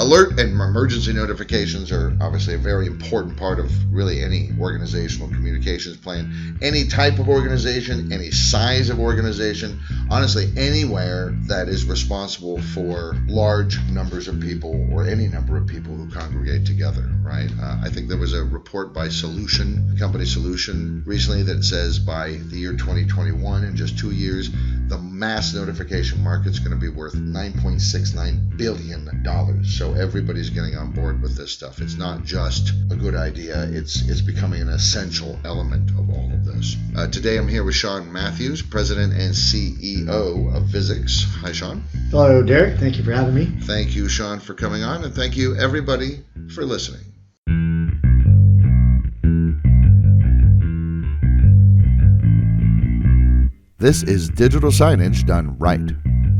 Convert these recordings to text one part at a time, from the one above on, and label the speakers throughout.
Speaker 1: Alert and emergency notifications are obviously a very important part of really any organizational communications plan. Any type of organization, any size of organization, honestly, anywhere that is responsible for large numbers of people or any number of people who congregate together, right? I think there was a report by company Solution recently that says by the year 2021, in just 2 years, the mass notification market's going to be worth $9.69 billion. So everybody's getting on board with this stuff. It's not just a good idea. It's becoming an essential element of all of this. Today I'm here with Sean Matthews, President and CEO of Visix. Hi, Sean.
Speaker 2: Hello, Derek. Thank you for having me.
Speaker 1: Thank you, Sean, for coming on, and thank you, everybody, for listening. This is digital signage done right.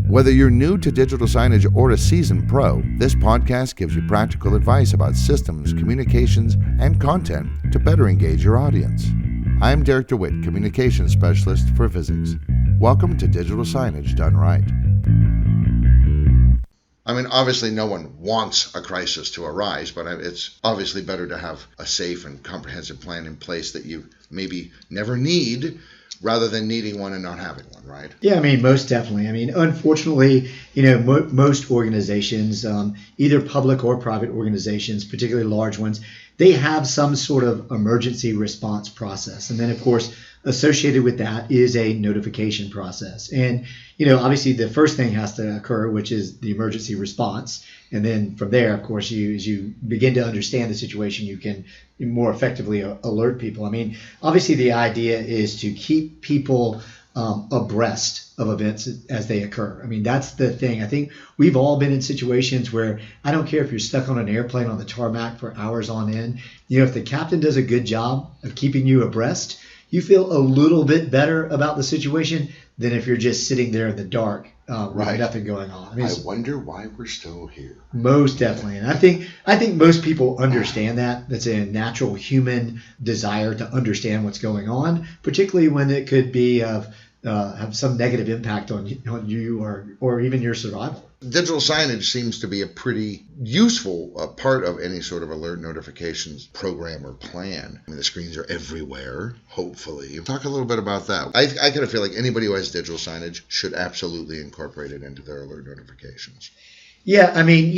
Speaker 1: Whether you're new to digital signage or a seasoned pro, this podcast gives you practical advice about systems, communications, and content to better engage your audience. I'm Derek DeWitt, Communications Specialist for Visix. Welcome to Digital Signage Done Right. I mean, obviously no one wants a crisis to arise, but it's obviously better to have a safe and comprehensive plan in place that you maybe never need, rather than needing one and not having one, right?
Speaker 2: Yeah, I mean, most definitely. I mean, unfortunately, most organizations, either public or private organizations, particularly large ones, they have some sort of emergency response process. And then, of course, associated with that is a notification process. And, obviously the first thing has to occur, which is the emergency response. And then from there, of course, as you begin to understand the situation, you can more effectively alert people. I mean, obviously the idea is to keep people abreast of events as they occur. I mean, that's the thing. I think we've all been in situations where I don't care if you're stuck on an airplane on the tarmac for hours on end. If the captain does a good job of keeping you abreast, you feel a little bit better about the situation than if you're just sitting there in the dark with nothing going on. I mean,
Speaker 1: I wonder why we're still here.
Speaker 2: Most definitely. And I think most people understand that. That's a natural human desire to understand what's going on, particularly when it could be have some negative impact on you or even your survival.
Speaker 1: Digital signage seems to be a pretty useful part of any sort of alert notifications program or plan. I mean, the screens are everywhere, hopefully. Talk a little bit about that. I kind of feel like anybody who has digital signage should absolutely incorporate it into their alert notifications.
Speaker 2: Yeah, I mean,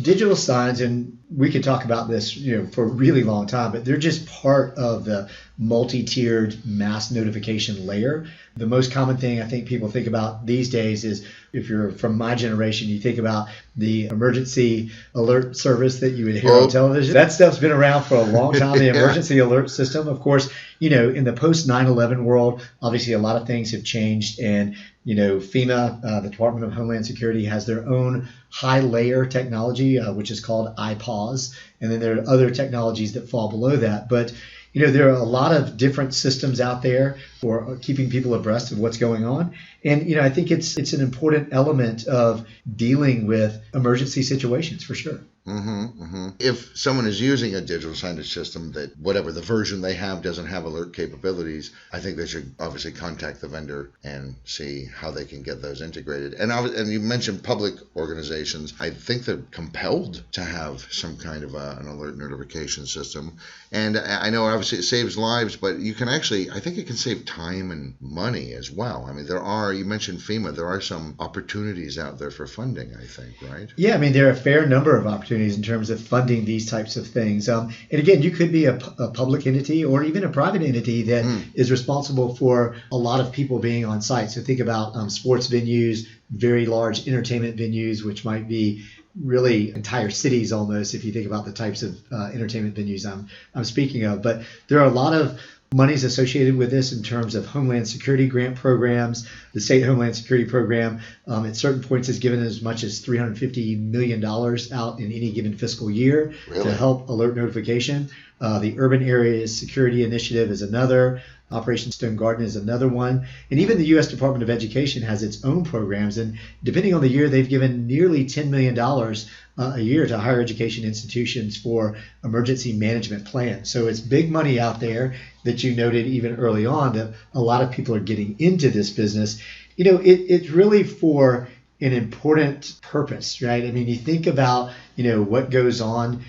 Speaker 2: digital signs, and we could talk about this, for a really long time, but they're just part of the multi-tiered mass notification layer. The most common thing I think people think about these days is, if you're from my generation, you think about the emergency alert service that you would hear on television. That stuff's been around for a long time, the emergency alert system. Of course, in the post 9/11 world, obviously a lot of things have changed, and FEMA, the Department of Homeland Security, has their own high layer technology, which is called I-PAWS. And then there are other technologies that fall below that. But, there are a lot of different systems out there for keeping people abreast of what's going on. And, I think it's an important element of dealing with emergency situations for sure.
Speaker 1: If someone is using a digital signage system that whatever the version they have doesn't have alert capabilities, I think they should obviously contact the vendor and see how they can get those integrated. And you mentioned public organizations. I think they're compelled to have some kind of an alert notification system. And I know obviously it saves lives, but you can actually, I think it can save time and money as well. I mean, you mentioned FEMA, there are some opportunities out there for funding, I think, right?
Speaker 2: Yeah, I mean, there are a fair number of opportunities in terms of funding these types of things. And again, you could be a public entity or even a private entity that is responsible for a lot of people being on site. So think about sports venues, very large entertainment venues, which might be really entire cities almost, if you think about the types of entertainment venues I'm speaking of. But there are a lot of monies associated with this in terms of Homeland Security grant programs. The state Homeland Security program at certain points has given as much as $350 million out in any given fiscal year to help alert notification. The Urban Areas Security Initiative is another. Operation Stone Garden is another one. And even the U.S. Department of Education has its own programs. And depending on the year, they've given nearly $10 million a year to higher education institutions for emergency management plans. So it's big money out there that you noted even early on that a lot of people are getting into this business. It's really for an important purpose, right? I mean, you think about, what goes on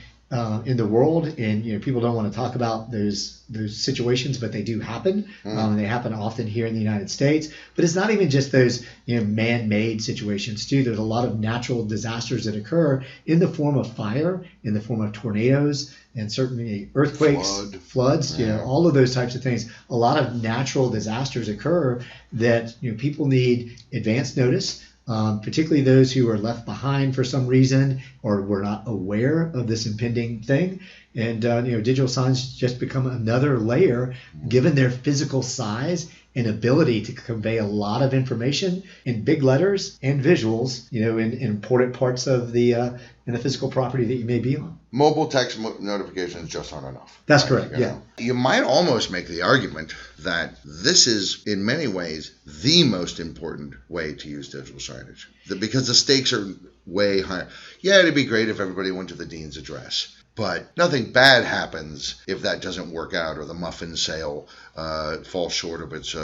Speaker 2: in the world, and people don't want to talk about those situations, but they do happen. They happen often here in the United States. But it's not even just those man-made situations too. There's a lot of natural disasters that occur in the form of fire, in the form of tornadoes, and certainly earthquakes, floods. All of those types of things. A lot of natural disasters occur that people need advance notice. Particularly those who are left behind for some reason or were not aware of this impending thing. And digital signs just become another layer, given their physical size and ability to convey a lot of information in big letters and visuals, in important parts of the in the physical property that you may be on.
Speaker 1: Mobile text notifications just aren't enough.
Speaker 2: That's correct. Yeah.
Speaker 1: You might almost make the argument that this is, in many ways, the most important way to use digital signage, because the stakes are way higher. Yeah, it'd be great if everybody went to the dean's address, but nothing bad happens if that doesn't work out or the muffin sale falls short of its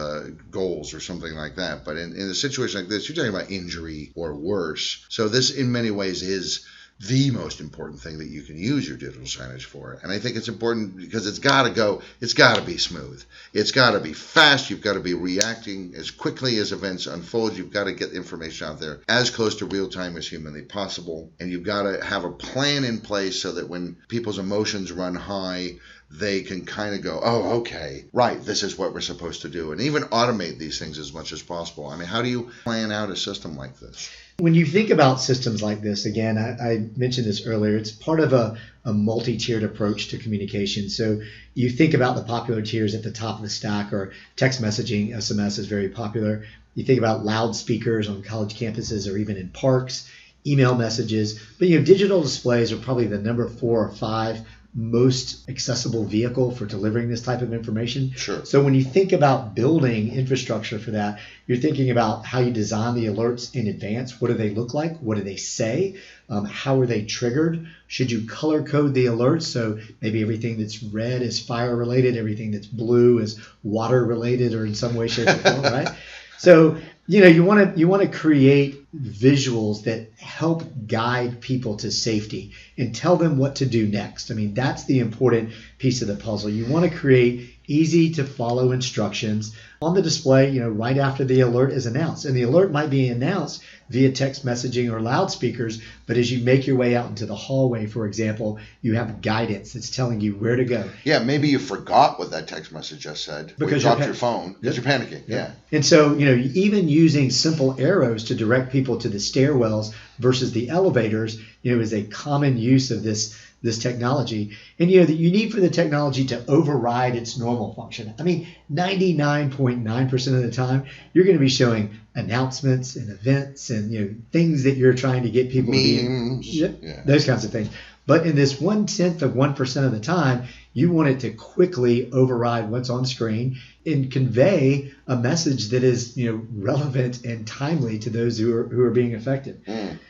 Speaker 1: goals or something like that. But in a situation like this, you're talking about injury or worse. So this, in many ways, is the most important thing that you can use your digital signage for. And I think it's important because it's got to be smooth. It's got to be fast. You've got to be reacting as quickly as events unfold. You've got to get information out there as close to real time as humanly possible. And you've got to have a plan in place so that when people's emotions run high, they can kind of go, oh, okay, right, this is what we're supposed to do. And even automate these things as much as possible. I mean, how do you plan out a system like this?
Speaker 2: When you think about systems like this, again, I mentioned this earlier, it's part of a multi-tiered approach to communication. So you think about the popular tiers at the top of the stack, or text messaging, SMS is very popular. You think about loudspeakers on college campuses or even in parks, email messages. But digital displays are probably the number 4 or 5 most accessible vehicle for delivering this type of information.
Speaker 1: Sure.
Speaker 2: So when you think about building infrastructure for that, you're thinking about how you design the alerts in advance. What do they look like? What do they say? How are they triggered? Should you color code the alerts? So maybe everything that's red is fire related, everything that's blue is water related, or in some way, shape, or form, right? So you want to create visuals that help guide people to safety and tell them what to do next. I mean, that's the important piece of the puzzle. You want to create easy to follow instructions on the display, right after the alert is announced. And the alert might be announced via text messaging or loudspeakers, but as you make your way out into the hallway, for example, you have guidance that's telling you where to go.
Speaker 1: Yeah, maybe you forgot what that text message just said.
Speaker 2: Because
Speaker 1: you dropped your phone because you're panicking. Yeah.
Speaker 2: And so, even using simple arrows to direct people to the stairwells versus the elevators, is a common use of this technology. And that you need for the technology to override its normal function. I mean, 99.9% of the time, you're going to be showing announcements and events and things that you're trying to get people
Speaker 1: memes,
Speaker 2: to be, those kinds of things. But in this 1/10 of 1% of the time, you want it to quickly override what's on screen and convey a message that is relevant and timely to those who are being affected.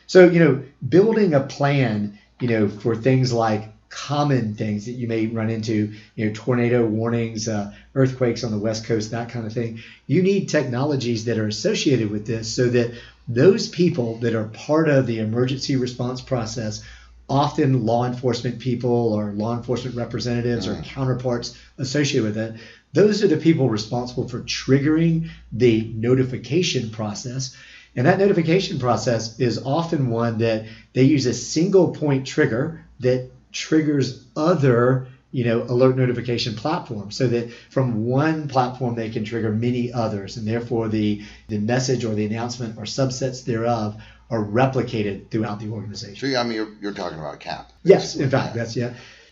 Speaker 2: So building a plan for things like common things that you may run into, tornado warnings, earthquakes on the West Coast, that kind of thing. You need technologies that are associated with this so that those people that are part of the emergency response process, often law enforcement people or law enforcement representatives or counterparts associated with it, those are the people responsible for triggering the notification process. And that notification process is often one that they use a single point trigger that triggers other, alert notification platforms, so that from one platform they can trigger many others, and therefore the message or the announcement or subsets thereof are replicated throughout the organization.
Speaker 1: So you're talking about CAP.
Speaker 2: Yes, in fact,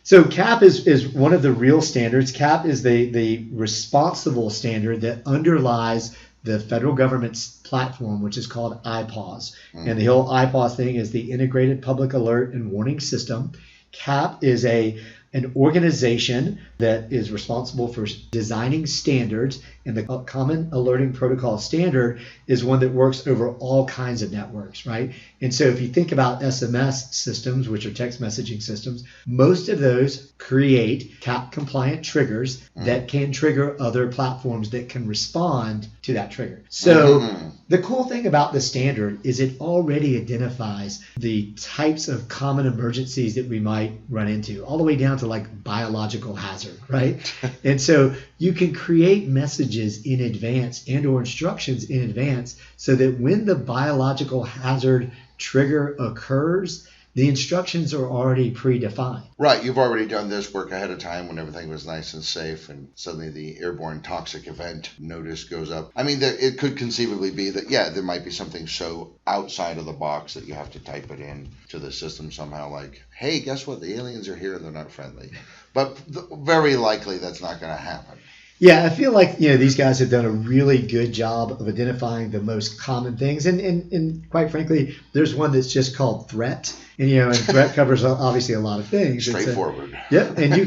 Speaker 2: So CAP is one of the real standards. CAP is the responsible standard that underlies the federal government's platform, which is called I-PAWS. And the whole I-PAWS thing is the Integrated Public Alert and Warning System. CAP is an organization that is responsible for designing standards, and the Common Alerting Protocol standard is one that works over all kinds of networks, right? And so if you think about SMS systems, which are text messaging systems, most of those create CAP compliant triggers that can trigger other platforms that can respond to that trigger. So The cool thing about the standard is it already identifies the types of common emergencies that we might run into, all the way down to like biological hazard, right? And so you can create messages in advance and or instructions in advance so that when the biological hazard trigger occurs, the instructions are already predefined.
Speaker 1: Right, you've already done this work ahead of time when everything was nice and safe, and suddenly the airborne toxic event notice goes up. I mean, it could conceivably be that, yeah, there might be something so outside of the box that you have to type it in to the system somehow, like, hey, guess what? The aliens are here and they're not friendly. But very likely that's not going to happen.
Speaker 2: Yeah, I feel like these guys have done a really good job of identifying the most common things, and quite frankly, there's one that's just called threat, and threat covers obviously a lot of things.
Speaker 1: Straightforward.
Speaker 2: Yeah, and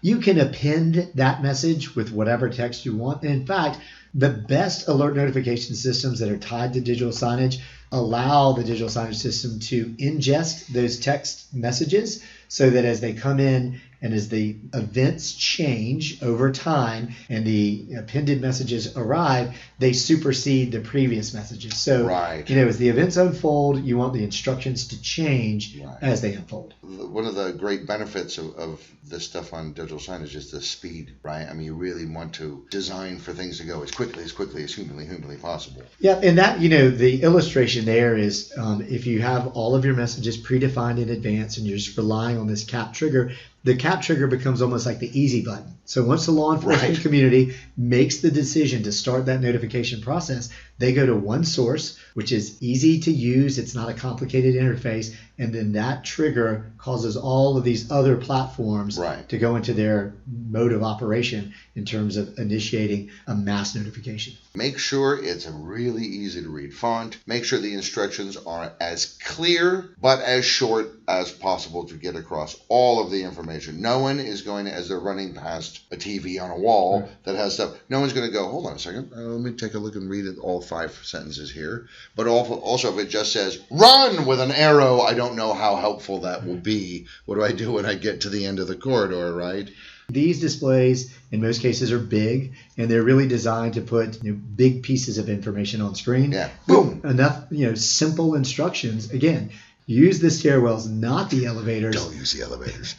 Speaker 2: you can append that message with whatever text you want. And in fact, the best alert notification systems that are tied to digital signage allow the digital signage system to ingest those text messages so that as they come in and as the events change over time and the appended messages arrive, they supersede the previous messages. So,
Speaker 1: right.
Speaker 2: As the events unfold, you want the instructions to change as they unfold.
Speaker 1: One of the great benefits of this stuff on digital signage is the speed, right? I mean, you really want to design for things to go as quickly as humanly possible.
Speaker 2: Yeah, and that, the illustration there is if you have all of your messages predefined in advance and you're just relying on this cap trigger, the cap trigger becomes almost like the easy button. So once the law enforcement community makes the decision to start that notification process, they go to one source, which is easy to use. It's not a complicated interface. And then that trigger causes all of these other platforms to go into their mode of operation in terms of initiating a mass notification.
Speaker 1: Make sure it's a really easy to read font. Make sure the instructions are as clear but as short as possible to get across all of the information. No one is going to, as they're running past a TV on a wall that has stuff, no one's going to go, hold on a second, let me take a look and read it, all 5 sentences here. But also if it just says, run with an arrow, I don't know how helpful that will be. What do I do when I get to the end of the corridor, right?
Speaker 2: These displays, in most cases, are big, and they're really designed to put big pieces of information on screen.
Speaker 1: Yeah. Boom.
Speaker 2: Enough, simple instructions. Again, use the stairwells, not the elevators.
Speaker 1: Don't use the elevators.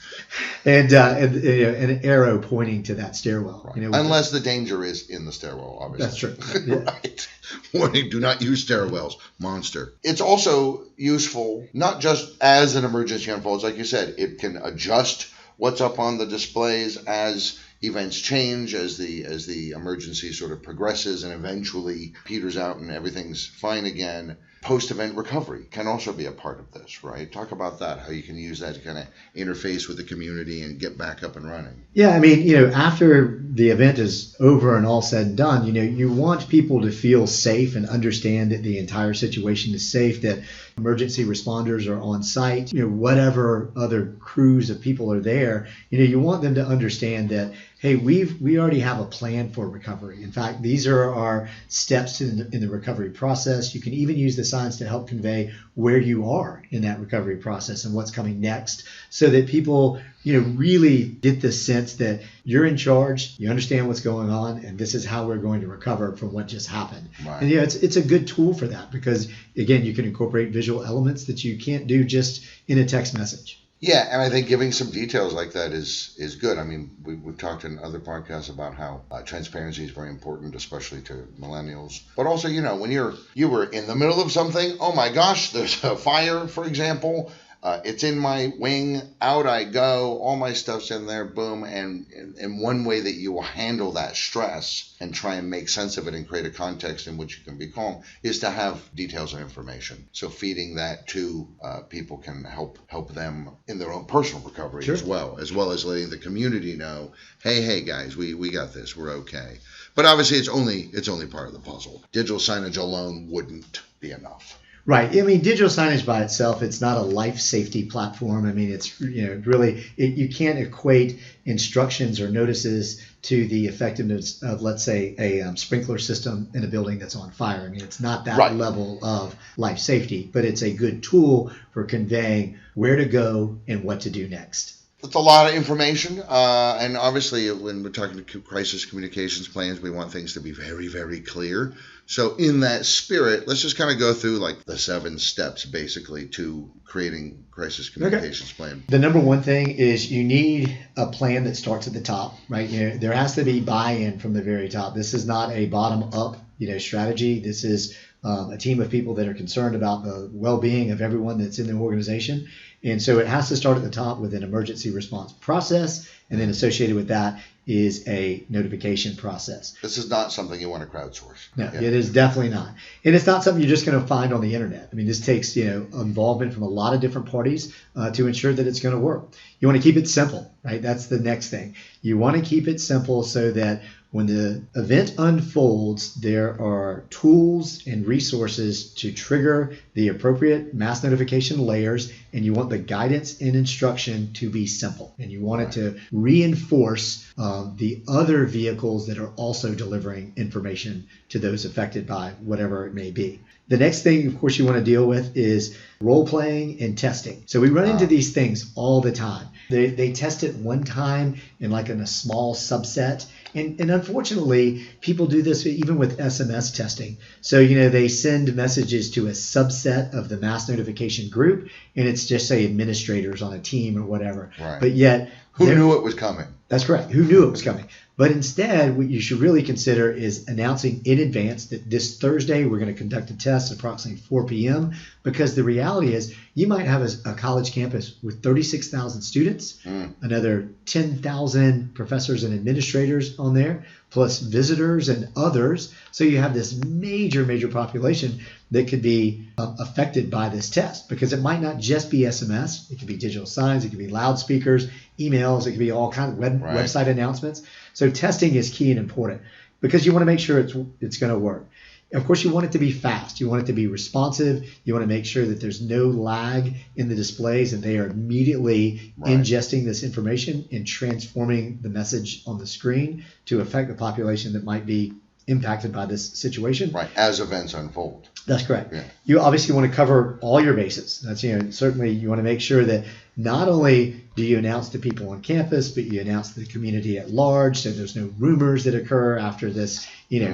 Speaker 2: And an arrow pointing to that stairwell.
Speaker 1: Right. Unless the danger is in the stairwell, obviously.
Speaker 2: That's true. Yeah.
Speaker 1: Right. Warning, do not use stairwells. Monster. It's also useful, not just as an emergency unfolds. Like you said, it can adjust what's up on the displays as events change, as the emergency sort of progresses and eventually peters out and everything's fine again. Post-event recovery can also be a part of this, right? Talk about that, how you can use that to kind of interface with the community and get back up and running.
Speaker 2: Yeah, I mean, after the event is over and all said and done, you want people to feel safe and understand that the entire situation is safe, that emergency responders are on site, whatever other crews of people are there, you want them to understand that, hey, we already have a plan for recovery. In fact, these are our steps in the recovery process. You can even use the signs to help convey where you are in that recovery process and what's coming next, so that people really get the sense that you're in charge, you understand what's going on, and this is how we're going to recover from what just happened.
Speaker 1: Right.
Speaker 2: And it's a good tool for that because, again, you can incorporate visual elements that you can't do just in a text message.
Speaker 1: Yeah, and I think giving some details like that is good. I mean, we've talked in other podcasts about how transparency is very important, especially to millennials. But also, when you were in the middle of something, oh my gosh, there's a fire, for example. It's in my wing, out I go, all my stuff's in there, boom. And one way that you will handle that stress and try and make sense of it and create a context in which you can be calm is to have details and information. So feeding that to people can help them in their own personal recovery as well as letting the community know, hey guys, we got this, we're okay. But obviously it's only part of the puzzle. Digital signage alone wouldn't be enough.
Speaker 2: Right. I mean, digital signage by itself, it's not a life safety platform. I mean, it's, really, you can't equate instructions or notices to the effectiveness of, let's say, a sprinkler system in a building that's on fire. I mean, it's not that level of life safety, but it's a good tool for conveying where to go and what to do next.
Speaker 1: It's a lot of information, and obviously when we're talking to crisis communications plans, we want things to be very, very clear. So in that spirit, let's just kind of go through like the 7 steps basically to creating crisis communications plan.
Speaker 2: The number one thing is you need a plan that starts at the top, right? There has to be buy-in from the very top. This is not a bottom-up, strategy. This is a team of people that are concerned about the well-being of everyone that's in the organization. And so it has to start at the top with an emergency response process, and then associated with that is a notification process.
Speaker 1: This is not something you want to crowdsource.
Speaker 2: No, It is definitely not. And it's not something you're just going to find on the internet. I mean, this takes, involvement from a lot of different parties to ensure that it's going to work. You want to keep it simple, right? That's the next thing. You want to keep it simple so that when the event unfolds, there are tools and resources to trigger the appropriate mass notification layers, and you want the guidance and instruction to be simple. And you want it to reinforce the other vehicles that are also delivering information to those affected by whatever it may be. The next thing, of course, you want to deal with is role-playing and testing. So we run into these things all the time. They test it one time in a small subset. And unfortunately, people do this even with SMS testing. So, they send messages to a subset of the mass notification group, and it's just, say, administrators on a team or whatever.
Speaker 1: Right.
Speaker 2: But yet...
Speaker 1: Who knew it was coming?
Speaker 2: That's correct. Who knew it was coming? But instead, what you should really consider is announcing in advance that this Thursday we're going to conduct a test at approximately 4 p.m. Because the reality is you might have a college campus with 36,000 students, another 10,000 professors and administrators on there, plus visitors and others. So you have this major, major population that could be affected by this test, because it might not just be SMS. It could be digital signs. It could be loudspeakers, emails. It could be all kinds of website announcements. So testing is key and important because you want to make sure it's going to work. Of course, you want it to be fast. You want it to be responsive. You want to make sure that there's no lag in the displays and they are immediately ingesting this information and transforming the message on the screen to affect the population that might be impacted by this situation.
Speaker 1: Right, as events unfold.
Speaker 2: That's correct.
Speaker 1: Yeah.
Speaker 2: You obviously want to cover all your bases. That's certainly you want to make sure that not only do you announce to people on campus, but you announce to the community at large, so there's no rumors that occur after this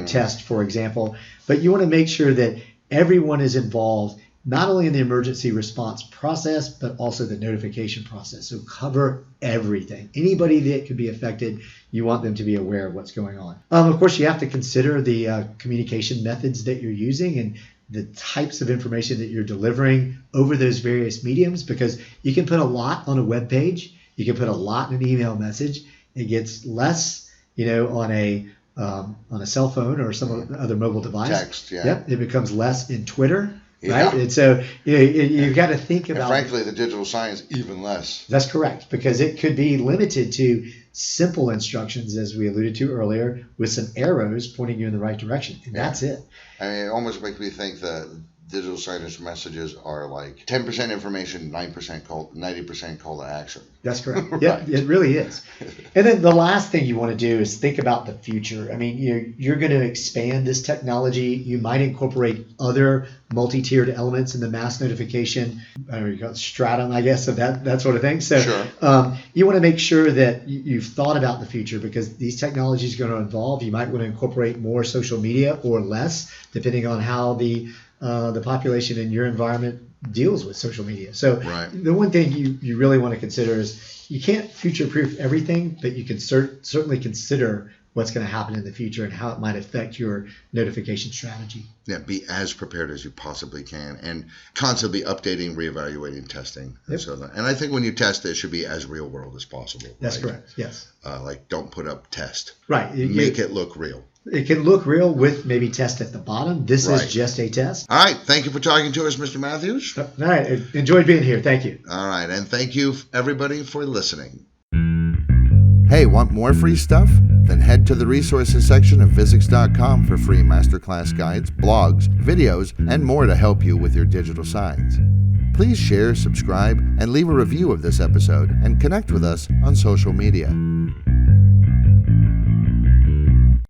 Speaker 2: test, for example. But you want to make sure that everyone is involved, not only in the emergency response process, but also the notification process. So cover everything. Anybody that could be affected, you want them to be aware of what's going on. Of course, you have to consider the communication methods that you're using and the types of information that you're delivering over those various mediums, because you can put a lot on a web page, you can put a lot in an email message. It gets less, on a cell phone or some other mobile device.
Speaker 1: Text, yeah.
Speaker 2: Yep, it becomes less in Twitter.
Speaker 1: Yeah.
Speaker 2: Right? And so you've got to think about...
Speaker 1: And frankly, the digital signs even less.
Speaker 2: That's correct, because it could be limited to simple instructions, as we alluded to earlier, with some arrows pointing you in the right direction. And that's it.
Speaker 1: I mean, it almost makes me think that digital signage messages are like 10% information, 90% call to action.
Speaker 2: That's correct. Yeah, it really is. And then the last thing you want to do is think about the future. I mean, you're going to expand this technology. You might incorporate other multi-tiered elements in the mass notification, stratum, I guess, of that sort of thing. So
Speaker 1: sure.
Speaker 2: You want to make sure that you've thought about the future, because these technologies are going to evolve. You might want to incorporate more social media or less, depending on how the population in your environment deals with social media. So the one thing you really want to consider is you can't future-proof everything, but you can certainly consider what's going to happen in the future and how it might affect your notification strategy.
Speaker 1: Yeah, be as prepared as you possibly can and constantly updating, reevaluating, testing.
Speaker 2: Yep.
Speaker 1: And I think when you test, it should be as real world as possible.
Speaker 2: That's correct, yes.
Speaker 1: Don't put up test.
Speaker 2: Right.
Speaker 1: Make it look real.
Speaker 2: It can look real with maybe test at the bottom. This is just a test.
Speaker 1: All right. Thank you for talking to us, Mr. Matthews.
Speaker 2: All right. Enjoyed being here. Thank you.
Speaker 1: All right. And thank you, everybody, for listening. Hey, want more free stuff? Then head to the resources section of Visix.com for free masterclass guides, blogs, videos, and more to help you with your digital signs. Please share, subscribe, and leave a review of this episode and connect with us on social media.